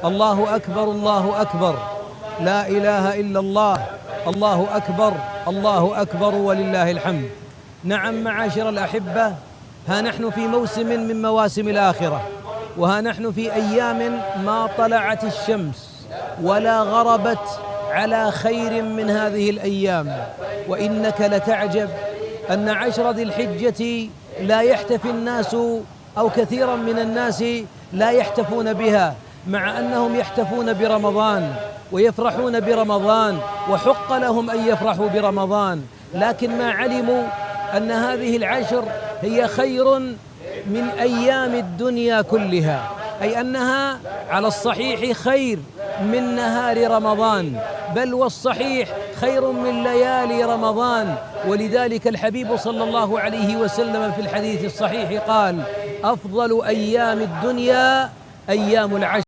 الله أكبر الله أكبر، لا إله إلا الله، الله أكبر الله أكبر ولله الحمد. نعم معاشر الأحبة، ها نحن في موسم من مواسم الآخرة، وها نحن في أيام ما طلعت الشمس ولا غربت على خير من هذه الأيام. وإنك لتعجب أن عشر ذي الحجة لا يحتفي الناس أو كثيرا من الناس لا يحتفون بها، مع أنهم يحتفون برمضان ويفرحون برمضان، وحق لهم أن يفرحوا برمضان، لكن ما علموا أن هذه العشر هي خير من أيام الدنيا كلها، أي أنها على الصحيح خير من نهار رمضان، بل والصحيح خير من ليالي رمضان. ولذلك الحبيب صلى الله عليه وسلم في الحديث الصحيح قال: أفضل أيام الدنيا أيام العشر.